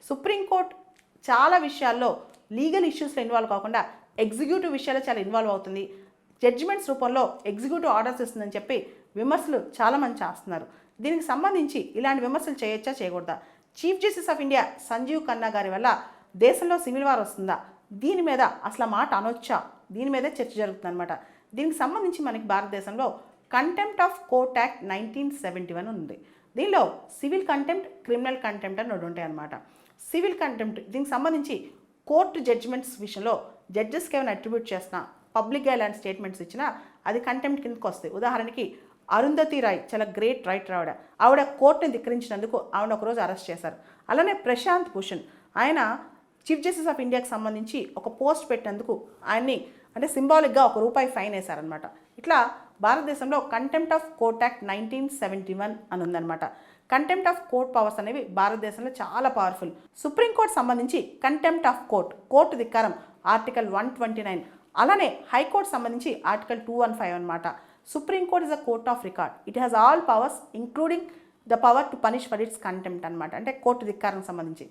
Supreme court చాలా విషయాల్లో legal ఇష్యూస్లో involve కాకుండా ఎగ్జిక్యూటివ్ విషయాల్లో చాలా ఇన్వాల్వ్ అవుతుంది. జడ్జిమెంట్స్ రూపంలో ఎగ్జిక్యూటివ్ ఆర్డర్స్ ఇస్తుందని చెప్పి విమర్శలు చాలామంది చేస్తున్నారు. దీనికి సంబంధించి ఇలాంటి విమర్శలు చేయొచ్చా చేయకూడదా? Chief justice of India Sanjiv Khanna గారి వల్ల దేశంలో సివిల్ వార్ వస్తుందా? దీని మీద అసలు మాట అనొచ్చా? దీని మీదే చర్చ జరుగుతుందన్నమాట. దీనికి సంబంధించి మనకి భారతదేశంలో కంటెంప్ట్ ఆఫ్ కోర్ట్ యాక్ట్ 1971 ఉంది. దీనిలో సివిల్ కంటెంప్ట్, క్రిమినల్ కంటెంప్ట్ అని ఒకటి ఉంటాయి అన్నమాట. సివిల్ కంటెంప్ట్ దీనికి సంబంధించి కోర్టు జడ్జిమెంట్స్ విషయంలో జడ్జెస్కి ఏమైనా అట్రిబ్యూట్ చేసినా, పబ్లిక్గా ఇలాంటి స్టేట్మెంట్స్ ఇచ్చినా అది కంటెంప్ట్ కిందకు వస్తాయి. ఉదాహరణకి అరుంధతి రాయ్ చాలా గ్రేట్ రైటర్, ఆవిడ కోర్టుని ధిక్కరించినందుకు ఆవిడ ఒకరోజు అరెస్ట్ చేశారు. అలానే ప్రశాంత్ భూషణ్ ఆయన చీఫ్ జస్టిస్ ఆఫ్ ఇండియాకి సంబంధించి ఒక పోస్ట్ పెట్టినందుకు ఆయన్ని అంటే సింబాలిక్గా ₹1 ఫైన్ వేశారనమాట. ఇట్లా భారతదేశంలో కంటెంప్ట్ ఆఫ్ కోర్ట్ యాక్ట్ 1971 అని ఉందన్నమాట. కంటెంప్ట్ ఆఫ్ కోర్ట్ పవర్స్ అనేవి భారతదేశంలో చాలా పవర్ఫుల్. సుప్రీంకోర్టు సంబంధించి కంటెంప్ట్ ఆఫ్ కోర్టు ధిక్కారం ఆర్టికల్ 129, అలానే హైకోర్టు సంబంధించి ఆర్టికల్ 215 అనమాట. Supreme court is a court of record. It has all powers including the power to punish for it's contempt అనమాట. అంటే కోర్టు ధిక్కారం సంబంధించి